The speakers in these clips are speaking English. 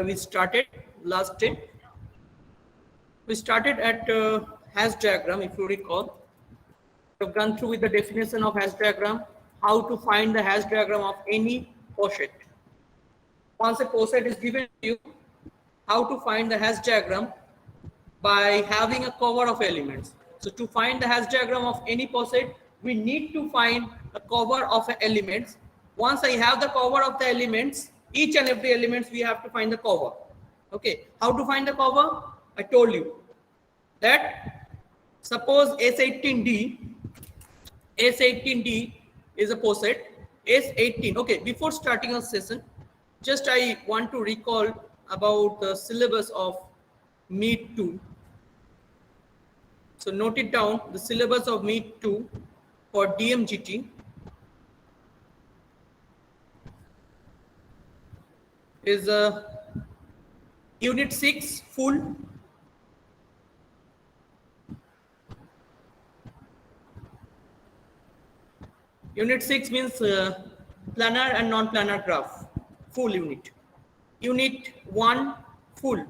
where we started last day. We started at hash diagram, if you recall. We've gone through with the definition of hash diagram, how to find the hash diagram of any poset. Once a poset is given to you, how to find the hash diagram by having a cover of elements. So to find the hash diagram of any poset, we need to find a cover of elements. Once I have the cover of the elements, each and every elements we have to find the cover. Okay, how to find the cover? I told you that suppose S18D is a poset. S18. Okay, before starting a session, just I want to recall about the syllabus of MEET 2. So note it down, the syllabus of MEET 2 for DMGT is Unit 6 full, Unit 6 means planar and non-planar graph, full unit. Unit 1 full.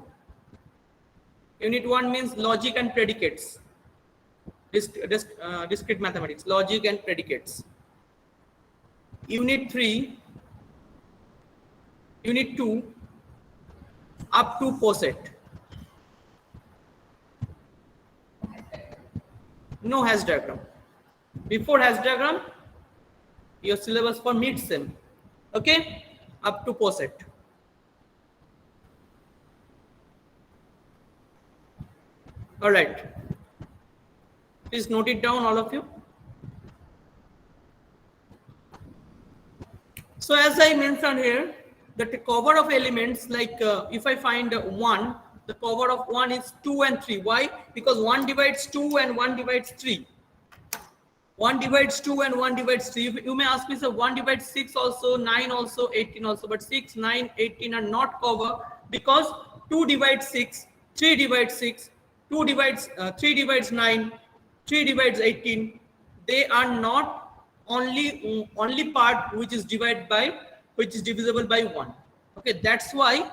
Unit 1 means logic and predicates, discrete mathematics, logic and predicates. Unit 3, Unit 2 up to poset. No hash diagram. Before hash diagram, your syllabus for mid-sem. Okay, up to poset. All right. Please note it down, all of you. So as I mentioned here, that the cover of elements, like if I find 1, the cover of 1 is 2 and 3. Why? Because 1 divides 2 and 1 divides 3. 1 divides 2 and 1 divides 3. You may ask me, so 1 divides 6 also, 9 also, 18 also, but 6, 9, 18 are not cover because 2 divides 6, 3 divides 6, 3 divides 9, 3 divides 18. They are not only part which is divisible by 1. Okay, that's why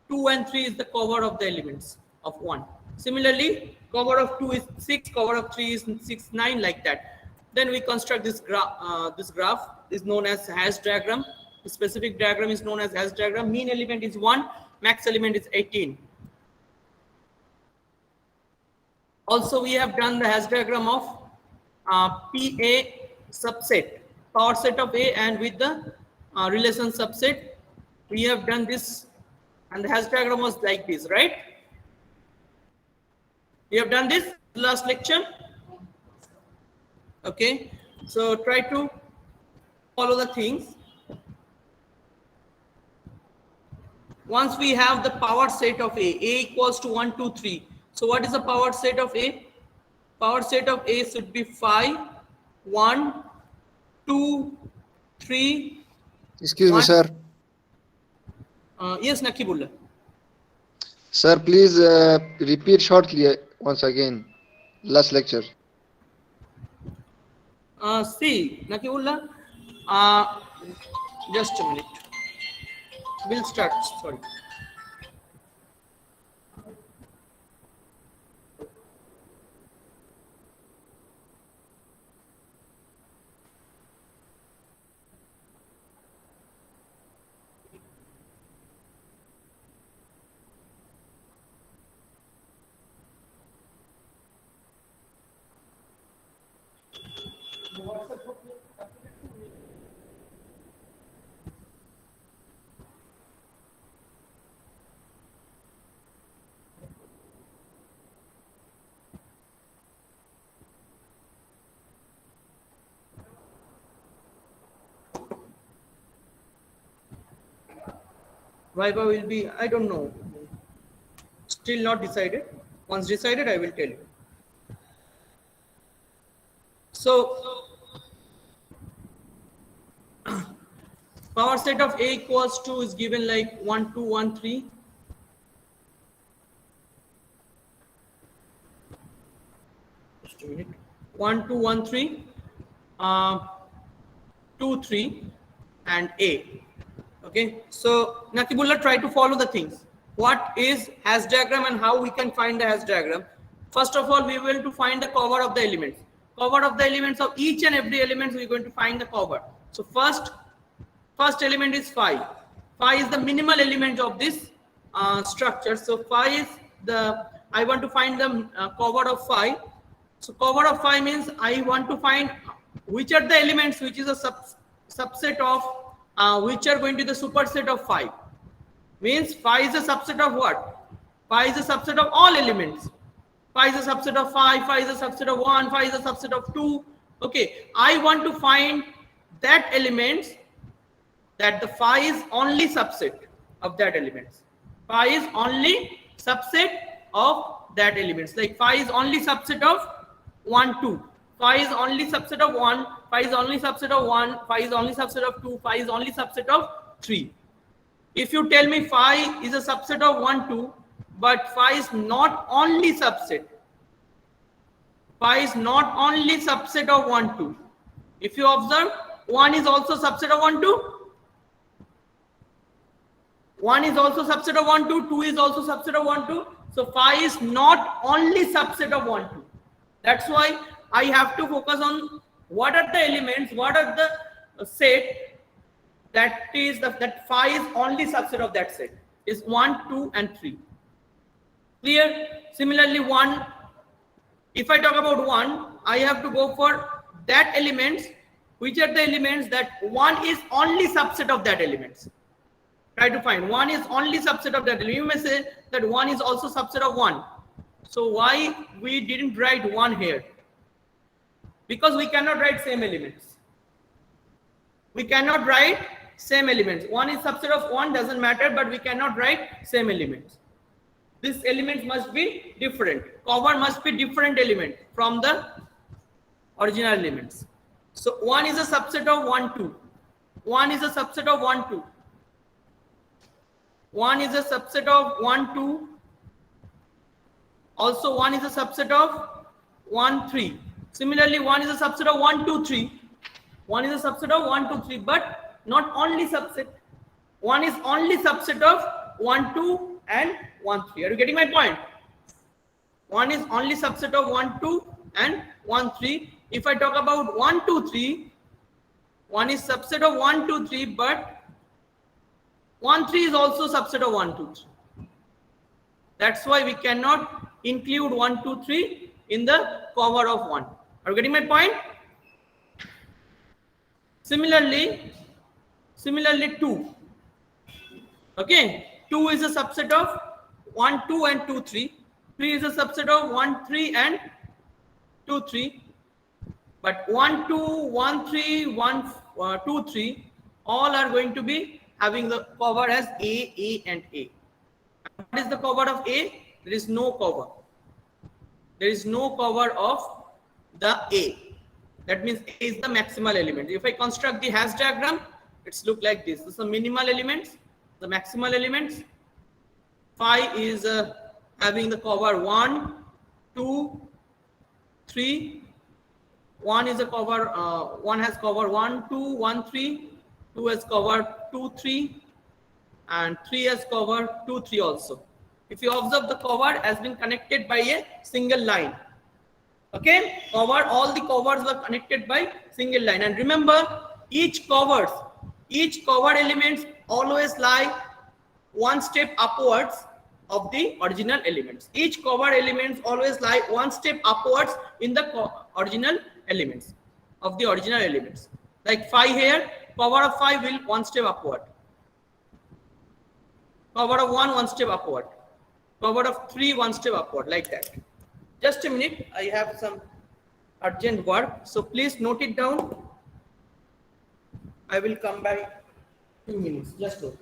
2 and 3 is the cover of the elements of 1. Similarly, cover of 2 is 6, cover of 3 is 6, 9, like that. Then we construct this graph. This graph is known as hash diagram. The specific diagram is known as hash diagram. Mean element is 1, max element is 18. Also, we have done the hash diagram of PA subset, power set of A, and with the relation subset. We have done this, and the hash diagram was like this, right? We have done this last lecture. Okay, so try to follow the things. Once we have the power set of A equals to 1, 2, 3. So what is the power set of A? Power set of A should be 5, 1, 2, 3. Excuse 1. me, sir. Yes, Nakibullah. Sir, please repeat shortly once again. Last lecture. See, Nakibullah, just a minute. We'll start. Sorry. Viva will be, I don't know, still not decided. Once decided, I will tell you. So, power set of A equals 2 is given like 1, 2, 1, 3. Just a minute. 1, 2, 1, 3. 2, 3, and A. Okay, so Nakibullah, try to follow the things. what is hash diagram and how we can find the hash diagram. First of all, we will to find the cover of the elements. Cover of the elements of each and every element, we are going to find the cover. So first element is 5. 5 is the minimal element of this structure. So 5 is the, I want to find the cover of 5. So cover of 5 means I want to find which are the elements which is a subset of which are going to the superset of 5. Means 5 is a subset of what? 5 is a subset of all elements. 5 is a subset of 5, 5 is a subset of 1, 5 is a subset of 2. Okay, I want to find that elements that the phi is only subset of that elements. Phi is only subset of that elements. Like phi is only subset of 1, 2. Phi is only subset of 1, phi is only subset of 1, phi is only subset of 2, phi is only subset of 3. If you tell me phi is a subset of 1, 2, but phi is not only subset. Phi is not only subset of 1, 2. If you observe, 1 is also subset of 1, 2. 1 is also subset of 1, 2. 2 is also subset of 1, 2. So phi is not only subset of 1, 2. That's why I have to focus on what are the elements, what are the set that is that phi is only subset of that set is 1, 2, and 3. Clear? Similarly, 1. If I talk about 1, I have to go for that elements. Which are the elements that 1 is only subset of that elements? Try to find 1 is only subset of that. You may say that 1 is also subset of 1. So why we didn't write 1 here? Because we cannot write same elements. We cannot write same elements. 1 is subset of 1, doesn't matter, but we cannot write same elements. This element must be different. Cover must be different element from the original elements. So 1 is a subset of 1, 2. 1 is a subset of 1, 2. 1 is a subset of 1, 2. Also 1 is a subset of 1, 3. Similarly, 1 is a subset of 1, 2, 3. 1 is a subset of 1, 2, 3, but not only subset. 1 is only subset of 1, 2 and 1, 3. Are you getting my point? 1 is only subset of 1, 2 and 1, 3. If I talk about 1, 2, 3, 1 is subset of 1, 2, 3, but 1, 3 is also subset of 1, 2, 3. That's why we cannot include 1, 2, 3 in the cover of 1. Are you getting my point? Similarly 2. Okay, 2 is a subset of 1, 2 and 2, 3. 3 is a subset of 1, 3 and 2, 3. But 1, 2, 1, 3, 1, 2, 3, all are going to be having the cover as A, and A. What is the cover of A? There is no cover. There is no cover of the A. That means A is the maximal element. If I construct the hash diagram, it's look like this. This is the minimal elements, the maximal elements. Phi is having the cover 1, 2, 3. 1 is a cover, 1 has cover 1, 2, 1, 3. 2 has cover 2, 3. And 3 has cover 2, 3 also. If you observe, the cover has been connected by a single line. Okay, all the covers were connected by single line. And remember, each cover elements always lie one step upwards of the original elements. Each cover elements always lie one step upwards in the original elements of the original elements. Like phi here, cover of phi will one step upward. Cover of 1, one step upward. Cover of 3, one step upward, like that. Just a minute, I have some urgent work, so please note it down. I will come back 2 minutes. Just look.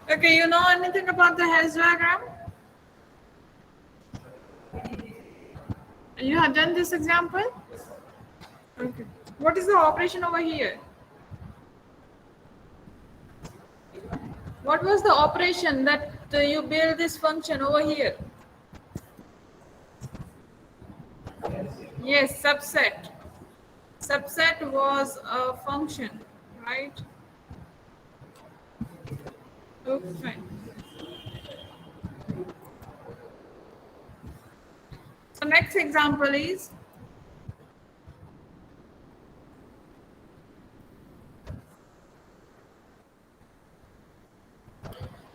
Okay, you know anything about the Hess diagram? You have done this example? Okay. What is the operation over here? What was the operation that you build this function over here? Yes, subset. Subset was a function, right? Okay, fine. So next example is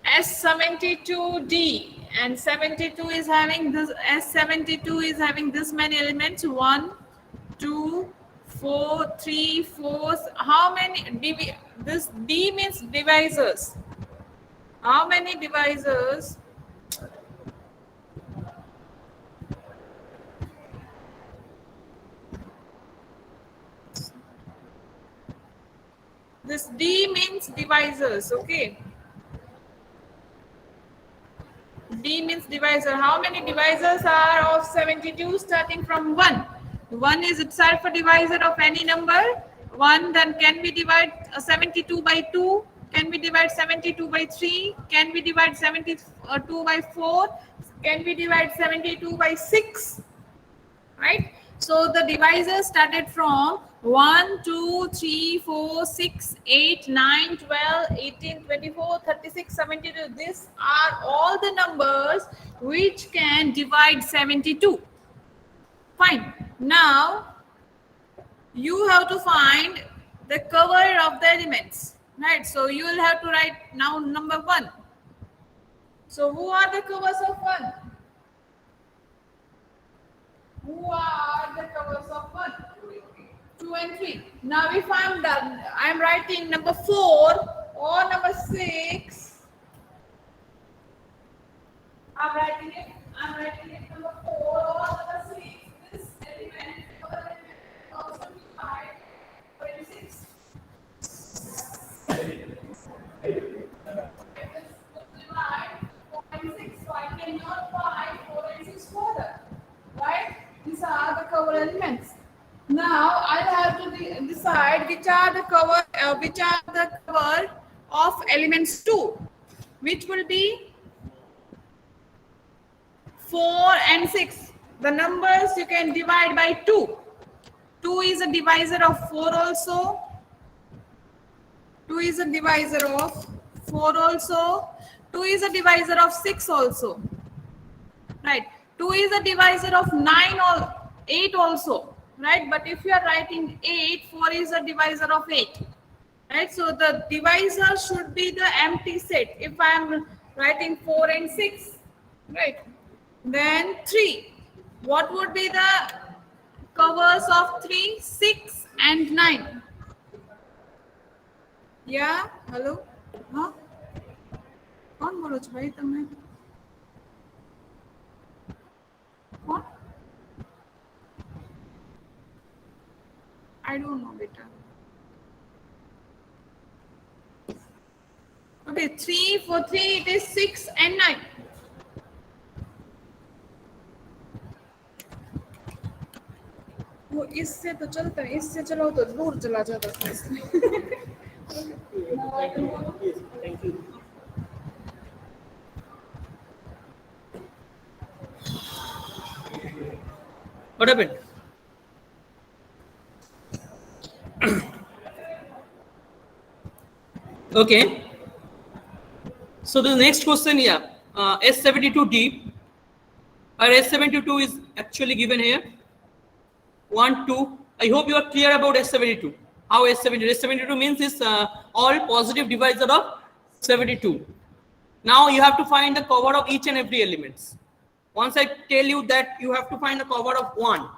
S72D, and 72 is having this, S72 is having this many elements, 1, 2, 4, 3, 4. How many? This D means divisors. How many divisors? This D means divisors, okay? D means divisor. How many divisors are of 72 starting from 1? 1 is itself a divisor of any number. 1, then can we divide 72 by 2? Can we divide 72 by 3? Can we divide 72 by 4? Can we divide 72 by 6? Right? So the divisors started from 1, 2, 3, 4, 6, 8, 9, 12, 18, 24, 36, 72. These are all the numbers which can divide 72. Fine. Now you have to find the cover of the elements. Right? So you will have to write now number 1. So who are the covers of 1? Who are the covers of 1? 2 and 3. Now we found that I am writing number 4 or number 6. I'm writing it number 4 or number 6. This element also divide 26. Divide 4.6. So I cannot find 4 and 6 further. Right? These are the cover elements. Now I have to decide which are the cover of elements 2, which will be 4 and 6. The numbers you can divide by 2. 2 is a divisor of 4 also. 2 is a divisor of 4 also. 2 is a divisor of 6 also. Right? 2 is a divisor of 9 or 8 also. Right? But if you are writing 8, 4 is a divisor of 8. Right? So the divisor should be the empty set. If I am writing 4 and 6. Right? Then 3. What would be the covers of 3? 6 and 9. Yeah? Hello? Huh? कौन बोलो છો भाई તમે? कौन? I don't know, beta. Okay, 3 for 3 it is 6 and 9. वो इससे तो चलता है, इससे चलो तो दूर चला जाता है इसलिए. Thank you. What happened? Okay. So the next question here, S72D, or S72 is actually given here. 1, 2. I hope you are clear about S72. How S72 means is all positive divisor of 72. Now you have to find the cover of each and every elements. Once I tell you that you have to find the cover of 1.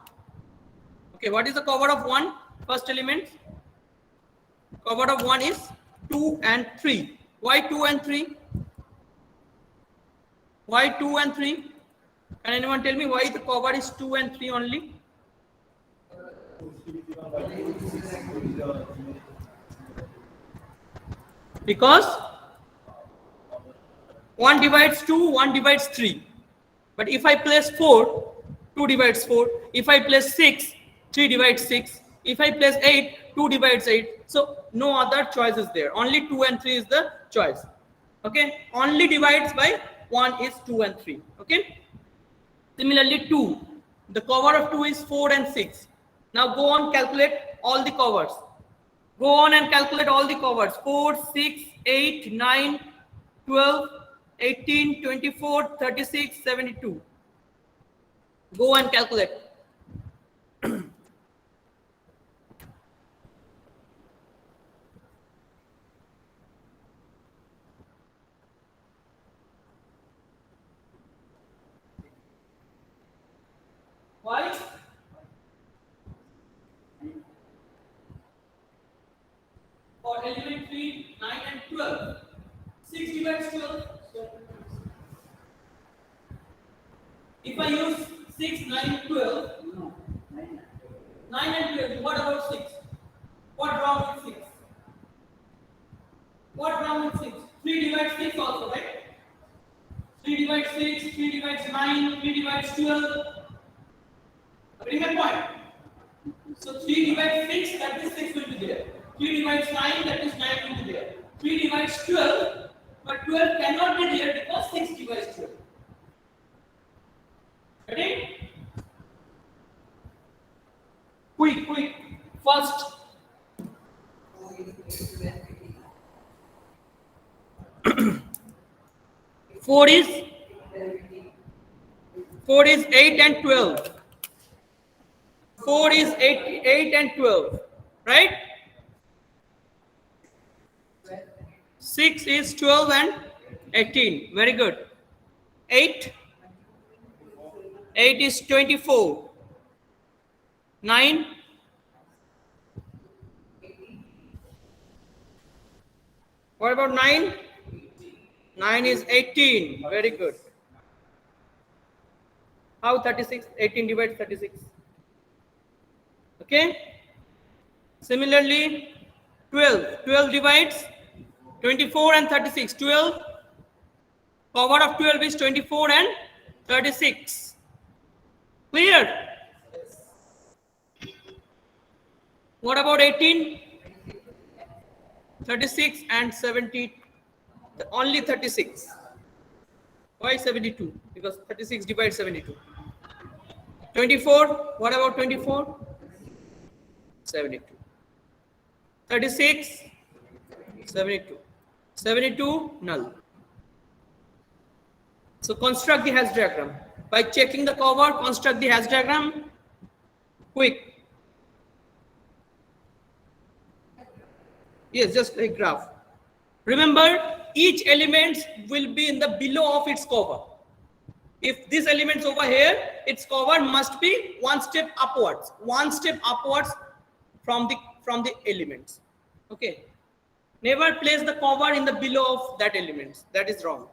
Okay, what is the cover of 1? First element. Cover of 1 is 2 and 3. Why 2 and 3? Why 2 and 3? Can anyone tell me why the cover is 2 and 3 only? Because 1 divides 2, 1 divides 3. But if I place 4, 2 divides 4. If I place 6, 3 divides 6. If I place 8, 2 divides 8. So no other choice is there. Only 2 and 3 is the choice. Okay. Only divides by 1 is 2 and 3. Okay. Similarly 2. The cover of 2 is 4 and 6. Now go on, calculate all the covers. Go on and calculate all the covers. 4, 6, 8, 9, 12, 18, 24, 36, 72. Go and calculate. Why? For element 3, 9 and 12. 6 divides 12. If I use 6, 9, 12. 9 and 12. What about 6? What wrong with 6? What wrong with 6? 3 divides 6 also, right? 3 divides 6, 3 divides 9, 3 divides 12. Bring a point. So 3 divides 6, that is 6 will be there. 3 divides 9, that is 9 will be there. 3 divides 12, but 12 cannot be there because 6 divides 12. Ready? Quick, quick. First. Four is 8 and 12. 4 is 8 and 12, right? 6 is 12 and 18. Very good. 8 is 24. 9 what about 9? 9 is 18. Very good. How 36? 18 divides 36. Okay. Similarly, 12. 12 divides 24 and 36. 12. Cover of 12 is 24 and 36. Clear? What about 18? 36 and 70. Only 36. Why 72? Because 36 divides 72. 24. What about 24? 72. 36. 72. 72 null. So construct the hash diagram. By checking the cover, construct the hash diagram. Quick. Yes, just a graph. Remember, each element will be in the below of its cover. If this element's over here, its cover must be one step upwards. One step upwards from the elements. Okay. Never place the cover in the below of that element. That is wrong.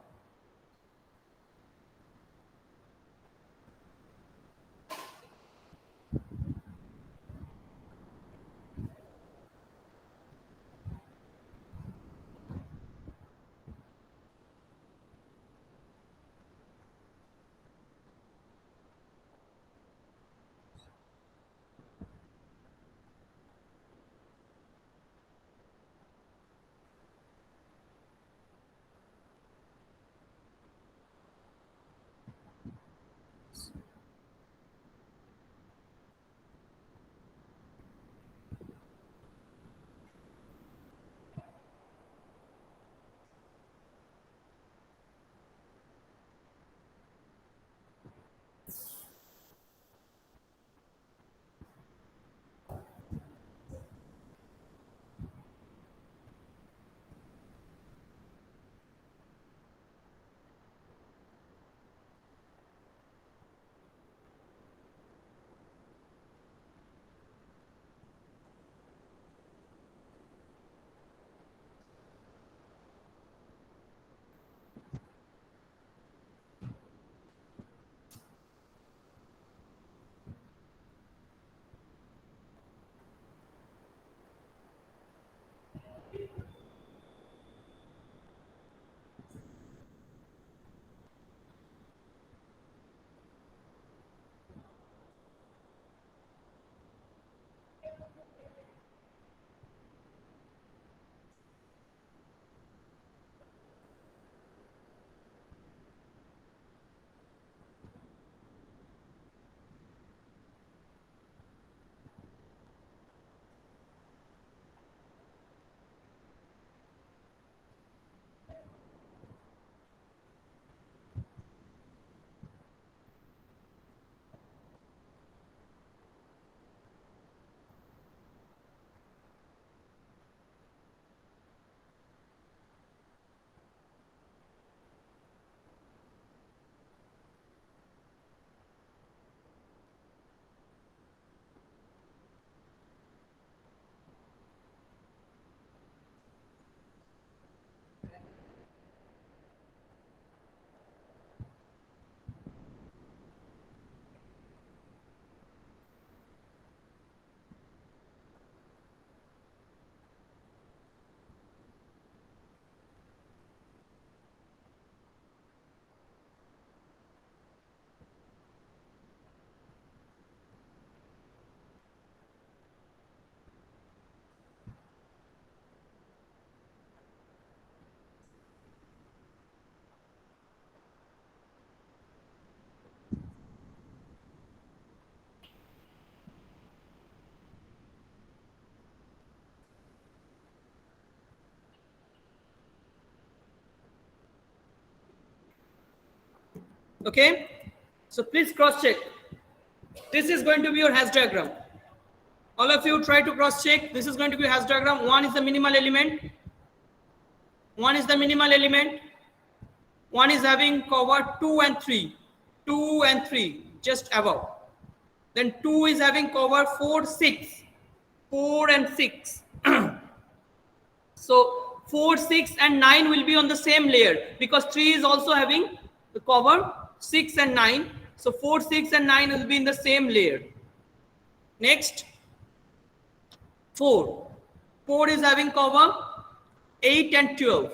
Okay, so please cross check. This is going to be your hash diagram. All of you try to cross check. This is going to be hash diagram. 1 is the minimal element. 1 is the minimal element. 1 is having cover 2 and 3. 2 and 3 just above. Then 2 is having cover 4, 6. 4 and 6. So 4, 6 and 9 will be on the same layer because 3 is also having the cover 6 and 9. So 4, 6 and 9 will be in the same layer. Next, 4. 4 is having cover 8 and 12.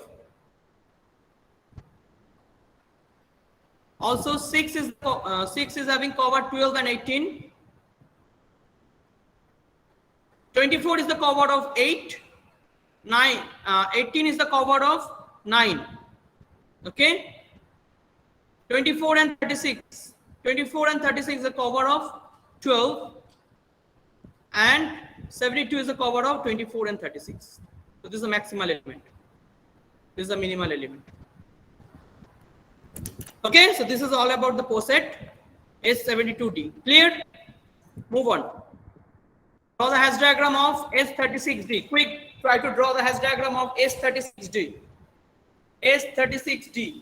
Also 6 is having cover 12 and 18. 24 is the cover of 8. 18 is the cover of 9. Okay. 24 and 36. 24 and 36 is the cover of 12. And 72 is the cover of 24 and 36. So this is the maximal element. This is the minimal element. Okay, so this is all about the POSET S72D. Clear? Move on. Draw the hash diagram of S36D. Quick, try to draw the hash diagram of S36D. S36D.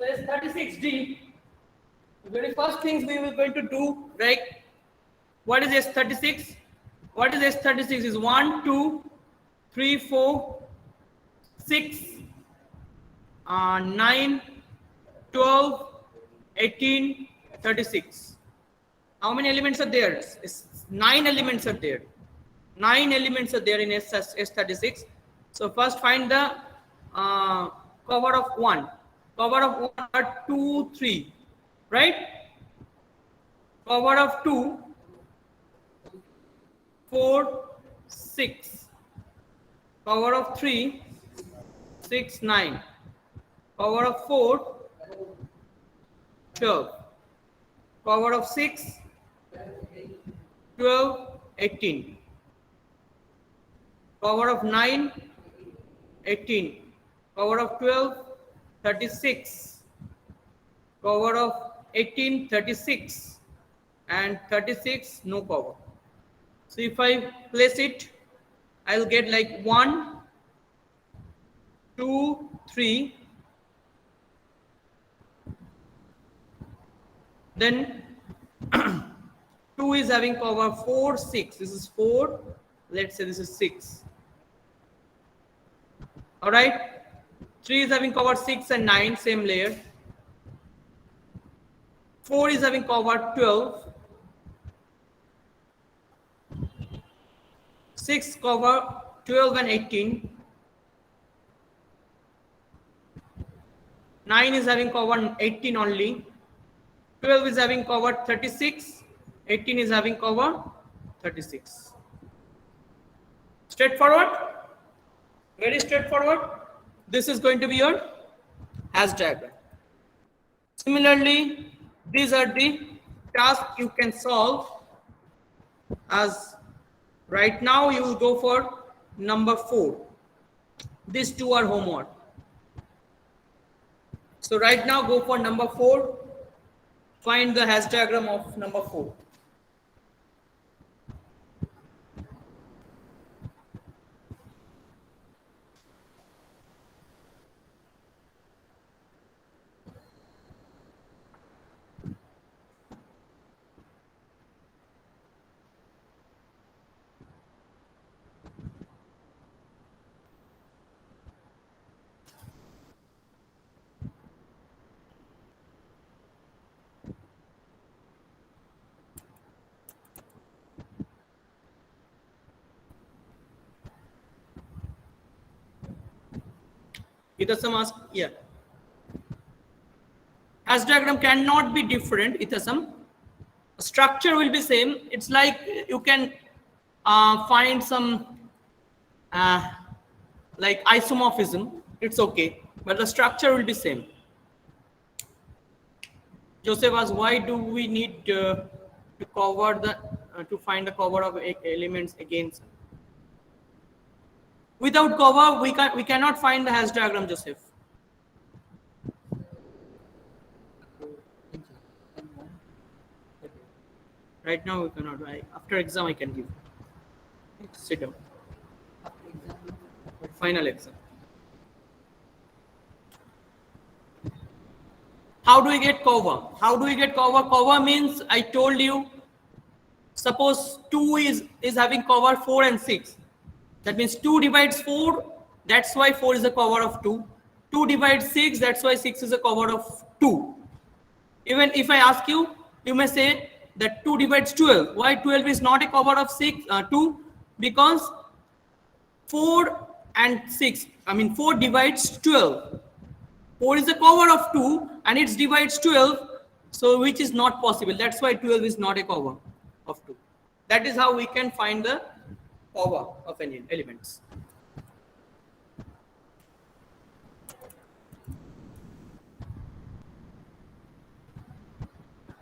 So it's 36D. The very first things we were going to do, right? What is S36? What is S36? Is 1, 2, 3, 4, 6, 9, 12, 18, 36. How many elements are there? 9 elements are there. 9 elements are there in S36. So first find the cover of 1. Cover of 1 are 2, 3. Right? Cover of 2, 4, 6. Cover of 3, 6, 9. Cover of 4, 12. Cover of 6, 12, 18. Cover of 9, 18. Cover of 12, 36. Cover of 18, 36. And 36, no cover. So if I place it, I'll get like 1, 2, 3. Then 2 is having cover 4, 6. This is 4. Let's say this is 6. All right. 3 is having cover 6 and 9, same layer. 4 is having cover 12. 6 cover 12 and 18. 9 is having cover 18 only. 12 is having cover 36. 18 is having cover 36. Straightforward? Very straightforward. This is going to be your hash diagram. Similarly, these are the tasks you can solve. As right now you will go for number 4. These two are homework. So right now go for number 4. Find the hash diagram of number 4. Itasam asked, yeah. Hash diagram cannot be different, Itasam. Structure will be same. It's like you can find some like isomorphism. It's okay, but the structure will be same. Joseph asked, why do we need to cover the to find the cover of elements against? Without cover, we cannot find the hash diagram, Joseph. Right now we cannot. After exam, I can give. Sit down. Final exam. How do we get cover? How do we get cover? Cover means, I told you, suppose 2 is having cover 4 and 6. That means 2 divides 4. That's why 4 is a cover of 2. 2 divides 6. That's why 6 is a cover of 2. Even if I ask you, you may say that 2 divides 12. Why 12 is not a cover of 2? Because 4 and 6. I mean 4 divides 12. 4 is a cover of 2 and it divides 12. So which is not possible. That's why 12 is not a cover of 2. That is how we can find the cover of any elements.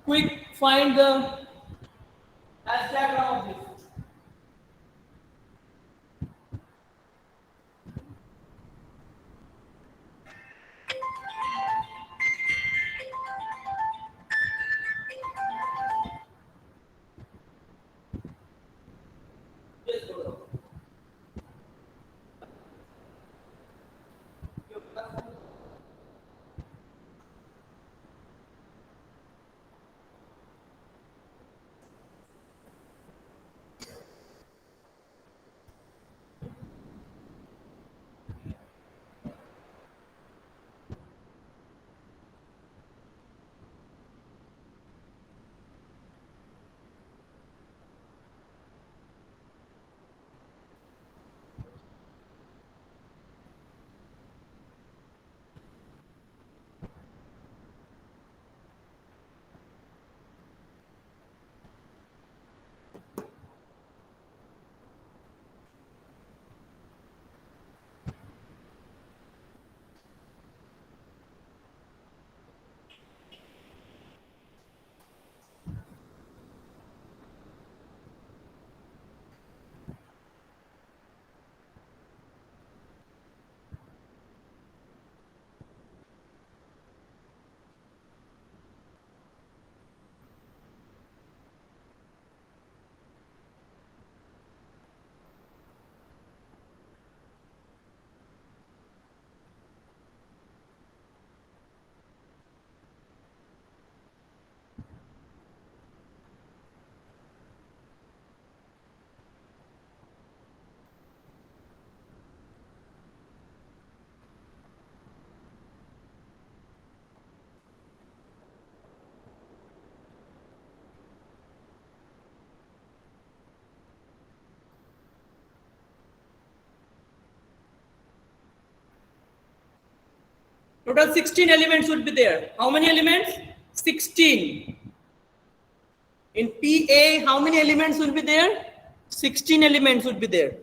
Quick, find the hash diagram of this. Total 16 elements would be there. How many elements? 16. In PA, how many elements will be there? 16 elements would be there.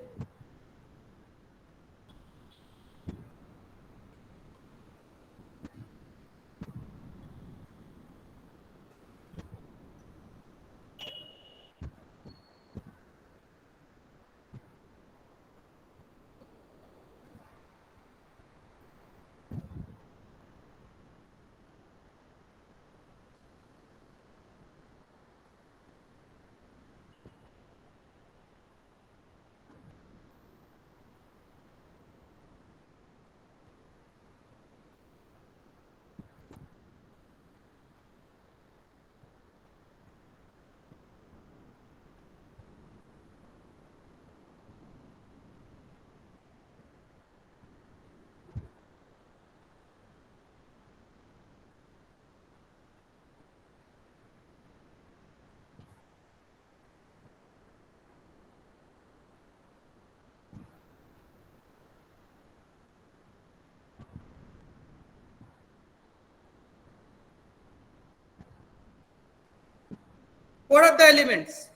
What are the elements?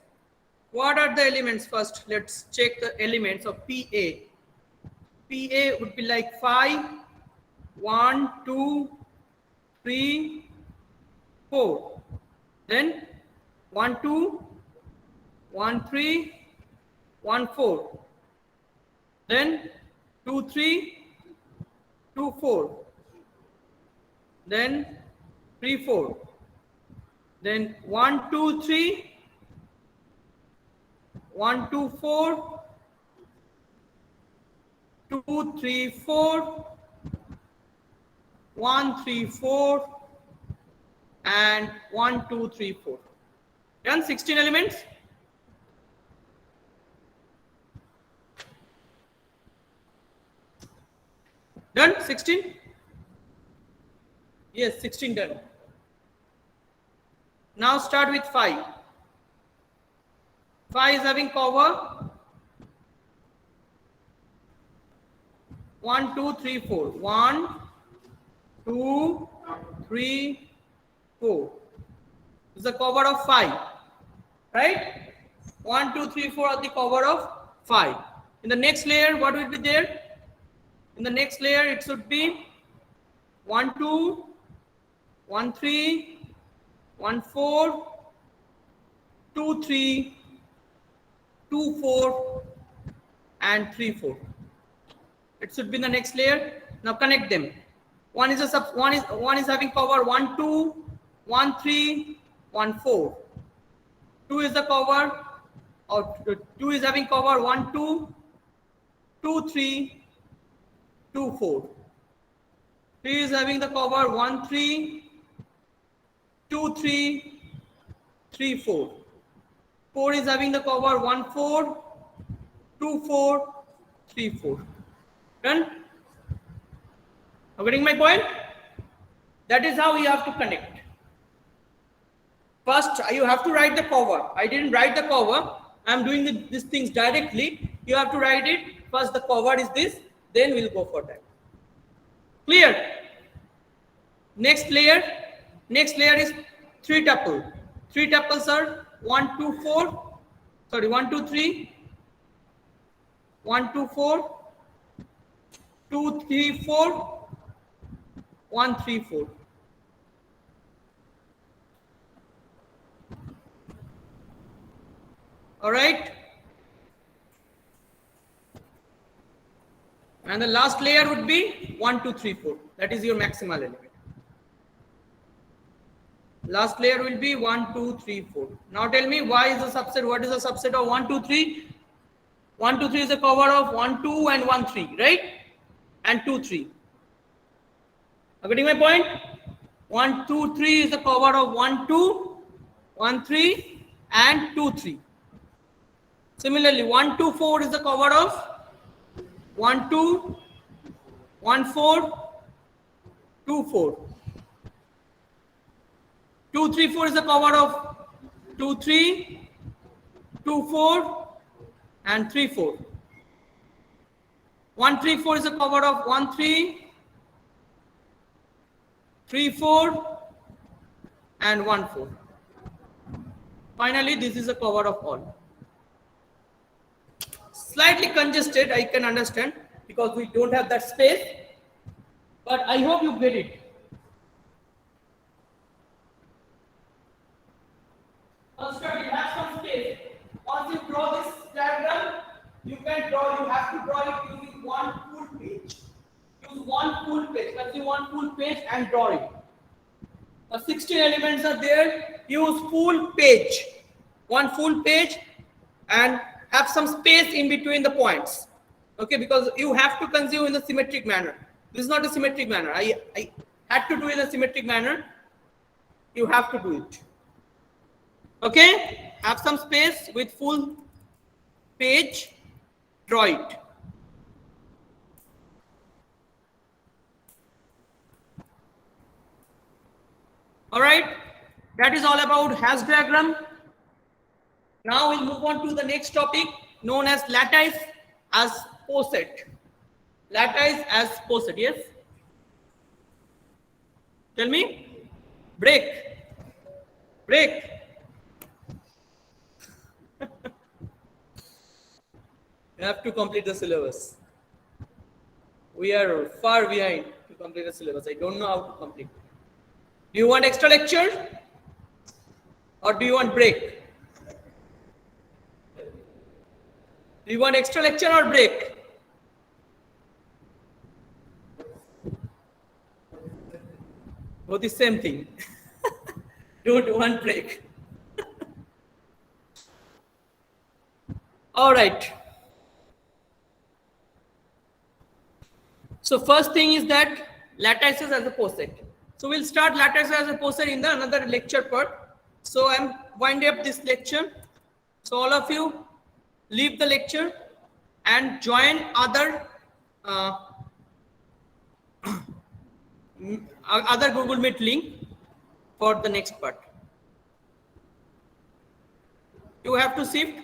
What are the elements first? Let's check the elements of PA. PA would be like 5, 1, 2, 3, 4. Then 1, 2, 1, 3, 1, 4. Then 2, 3, 2, 4. Then 3, 4. Then 1, 2, 3, 1, 2, 4, 2, 3, 4, 1, 3, 4, and 1, 2, 3, 4. Done 16 elements. Done 16? Yes, 16 done. Now start with 5. 5 is having cover 1, 2, 3, 4. 1, 2, 3, 4. This is the cover of 5. Right? 1, 2, 3, 4 are the cover of 5. In the next layer, what will be there? In the next layer, it should be 1, 2, 1, 3, 1, 4, 2, 3, 2, 4, and 3, 4. It should be in the next layer. Now connect them. One is having cover 1, 2, 1, 3, 1, 4. 2 is the cover, or 2 is having cover 1, 2, 2, 3, 2, 4. 3 is having the cover 1, 3, 2, 3, 3, 4. 4 is having the cover 1, 4, 2, 4, 3, 4. Done? Are you getting my point? That is how you have to connect. First, you have to write the cover. I didn't write the cover. I am doing these things directly. You have to write it. First, the cover is this. Then we'll go for that. Clear? Next layer. Next layer is 3 tuple. 3 tuples are 1, 2, 4. Sorry, 1, 2, 3. 1, 2, 4. 2, 3, 4. 1, 3, 4. All right. And the last layer would be 1, 2, 3, 4. That is your maximal element. Last layer will be 1, 2, 3, 4. Now tell me why is the subset? What is the subset of 1, 2, 3? 1, 2, 3 is the cover of 1, 2 and 1, 3, right? And 2, 3. Are you getting my point? 1, 2, 3 is the cover of 1, 2, 1, 3 and 2, 3. Similarly, 1, 2, 4 is the cover of 1, 2, 1, 4, 2, 4. 2, 3, 4 is the cover of 2, 3, 2, 4 and 3, 4. 1, 3, 4 is the cover of 1, 3, 3, 4, and 1, 4. Finally, this is a cover of all. Slightly congested, I can understand, because we don't have that space, but I hope you get it. First, you have some space. Once you draw this diagram, you have to draw it using one full page. Use one full page, consume one full page and draw it. 16 elements are there. Use full page, one full page, and have some space in between the points. Okay, because you have to consume in a symmetric manner. This is not a symmetric manner. I had to do it in a symmetric manner. You have to do it. Okay, have some space with full page. Draw it. All right, that is all about hash diagram. Now we'll move on to the next topic known as lattice as poset. Lattice as poset, yes? Tell me. Break. Break. You have to complete the syllabus. We are far behind to complete the syllabus. I don't know how to complete. Do you want extra lecture? Or do you want break? Do you want extra lecture or break? Both the same thing. Don't want break. All right. So first thing is that lattices as a poset. So we'll start lattices as a poset in the another lecture part. So I'm winding up this lecture. So all of you leave the lecture and join other other Google Meet link for the next part. You have to shift